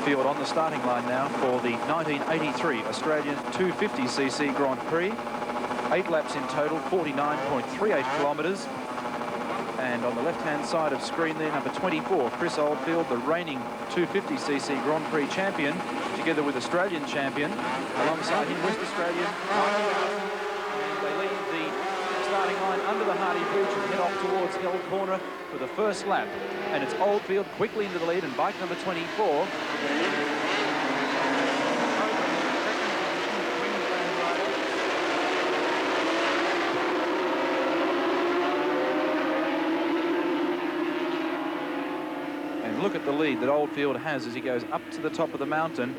field on the starting line now for the 1983 Australian 250cc Grand Prix. 8 laps in total, 49.38 kilometres. And on the left-hand side of screen there, number 24, Chris Oldfield, the reigning 250cc Grand Prix champion, together with Australian champion. Alongside him, West Australian. And they leave the starting line under the Hardy Bridge and head off towards Hill Corner for the first lap. And it's Oldfield quickly into the lead, and bike number 24. Look at the lead that Oldfield has as he goes up to the top of the mountain,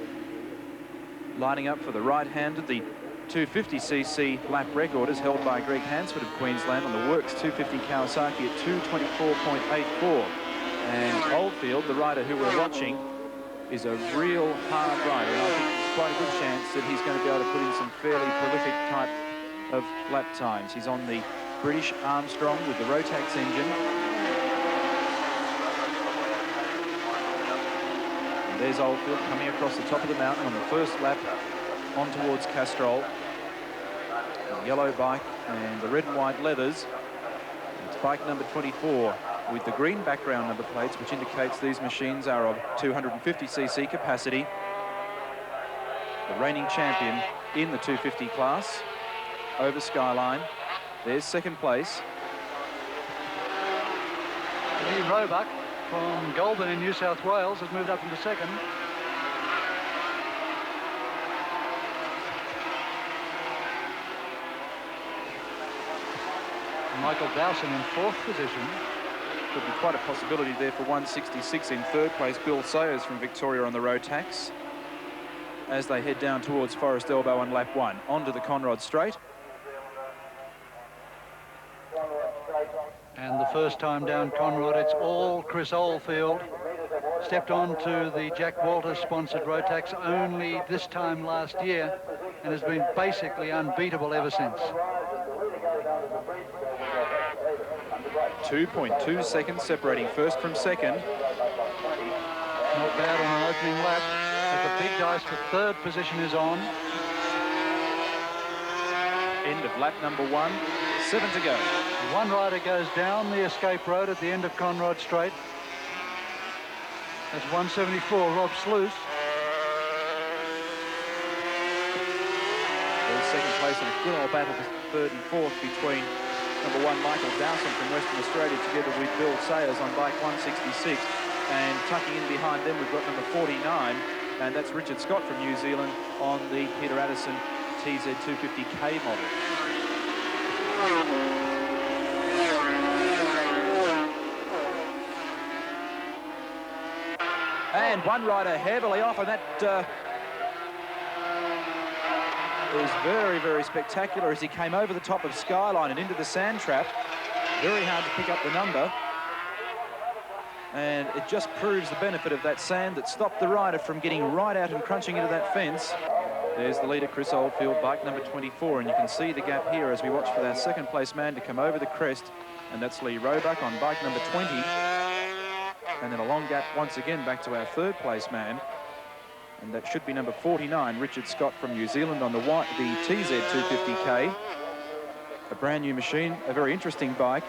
lining up for the right-handed. The 250cc lap record is held by Greg Hansford of Queensland on the Works 250 Kawasaki at 2:24.84. And Oldfield, the rider who we're watching, is a real hard rider, and I think there's quite a good chance that he's going to be able to put in some fairly prolific type of lap times. He's on the British Armstrong with the Rotax engine. There's Oldfield coming across the top of the mountain on the first lap on towards Castrol. The yellow bike and the red and white leathers. It's bike number 24 with the green background number plates, which indicates these machines are of 250cc capacity. The reigning champion in the 250 class over Skyline. There's second place. Lee Roebuck from Goulburn in New South Wales has moved up into second. Michael Dowson in fourth position. Could be quite a possibility there for 166 in third place. Bill Sayers from Victoria on the Rotax as they head down towards Forest Elbow on lap 1. Onto the Conrod Straight. And the first time down Conrod, it's all Chris Oldfield. Stepped on to the Jack Walters sponsored Rotax only this time last year and has been basically unbeatable ever since. 2.2 seconds separating first from second. Not bad on an opening lap. But the big dice for third position is on. End of lap number 1. 7 to go. One rider goes down the escape road at the end of Conrod Straight. That's 174, Rob Sluice. There's second place in a good old battle for third and fourth between number 1 Michael Dowson from Western Australia together with Bill Sayers on bike 166. And tucking in behind them we've got number 49, and that's Richard Scott from New Zealand on the Peter Addison TZ250K model. And one rider heavily off, and that is very, very spectacular as he came over the top of Skyline and into the sand trap. Very hard to pick up the number. And it just proves the benefit of that sand that stopped the rider from getting right out and crunching into that fence. There's the leader, Chris Oldfield, bike number 24, and you can see the gap here as we watch for that second place man to come over the crest, and that's Lee Roebuck on bike number 20. And then a long gap once again back to our third place man, and that should be number 49, Richard Scott from New Zealand on the TZ250K. A brand new machine, a very interesting bike,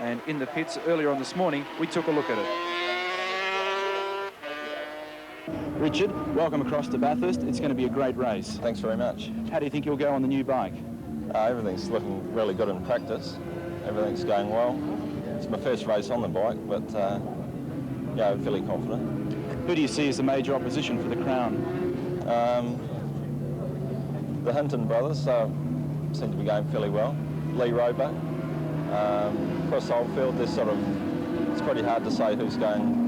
and in the pits earlier on this morning, we took a look at it. Richard, welcome across to Bathurst. It's going to be a great race. Thanks very much. How do you think you'll go on the new bike? Everything's looking really good in practice. Everything's going well. It's my first race on the bike, but yeah, I'm fairly confident. Who do you see as the major opposition for the crown? The Hinton brothers seem to be going fairly well. Lee Roebuck, Chris Oldfield, it's pretty hard to say who's going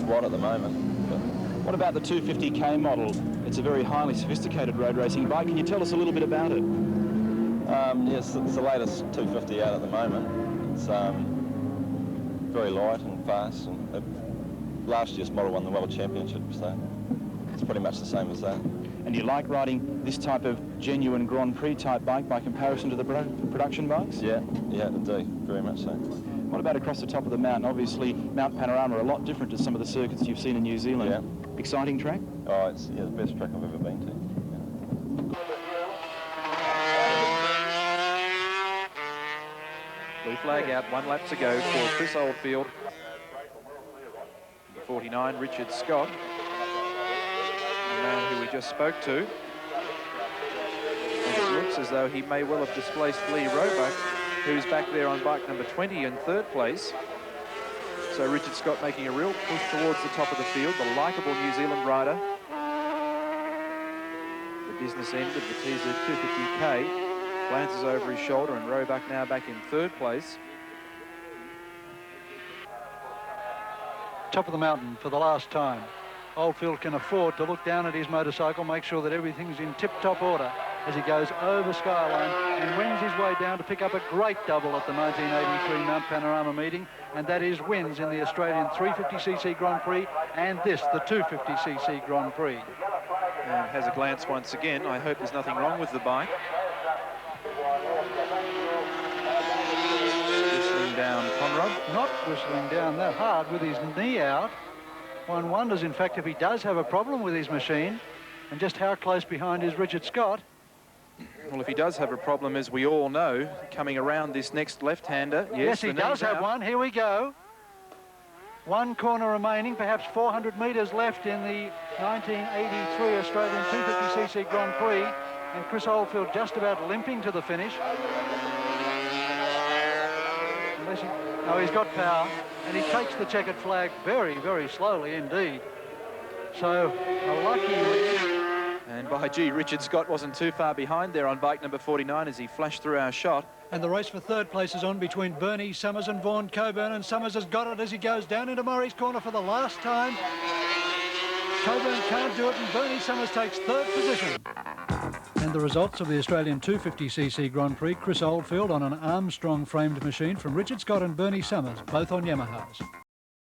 what at the moment. What about the 250K model? It's a very highly sophisticated road racing bike. Can you tell us a little bit about it? Yes, it's the latest 250 out at the moment. It's very light and fast. And last year's model won the World Championship, so it's pretty much the same as that. And do you like riding this type of genuine Grand Prix type bike by comparison to the production bikes? Yeah, I do, very much so. What about across the top of the mountain? Obviously, Mount Panorama are a lot different to some of the circuits you've seen in New Zealand. Yeah. Exciting track? Oh, it's the best track I've ever been to. Blue flag out, 1 lap to go for Chris Oldfield. Number 49, Richard Scott, the man who we just spoke to. And it looks as though he may well have displaced Lee Roebuck, who's back there on bike number 20 in 3rd place. So Richard Scott making a real push towards the top of the field, the likeable New Zealand rider. The business end of the TZ 250K. Glances over his shoulder, and Roebuck now back in 3rd place. Top of the mountain for the last time. Oldfield can afford to look down at his motorcycle, make sure that everything's in tip-top order as he goes over Skyline and wins his way down to pick up a great double at the 1983 Mount Panorama meeting, and that is wins in the Australian 350cc Grand Prix and this, the 250cc Grand Prix. And has a glance once again. I hope there's nothing wrong with the bike. Whistling down Conrad. Not whistling down that hard with his knee out. One wonders, in fact, if he does have a problem with his machine, and just how close behind is Richard Scott. Well, if he does have a problem, as we all know, coming around this next left-hander. Yes, he does have one. Here we go. 1 corner remaining, perhaps 400 metres left in the 1983 Australian 250cc Grand Prix, and Chris Oldfield just about limping to the finish. Oh, he's got power, and he takes the checkered flag very, very slowly indeed. So, a lucky win. And by gee, Richard Scott wasn't too far behind there on bike number 49 as he flashed through our shot. And the race for 3rd place is on between Bernie Summers and Vaughan Coburn, and Summers has got it as he goes down into Murray's corner for the last time. Coburn can't do it, and Bernie Summers takes 3rd position. And the results of the Australian 250cc Grand Prix, Chris Oldfield on an Armstrong framed machine from Richard Scott and Bernie Summers, both on Yamahas.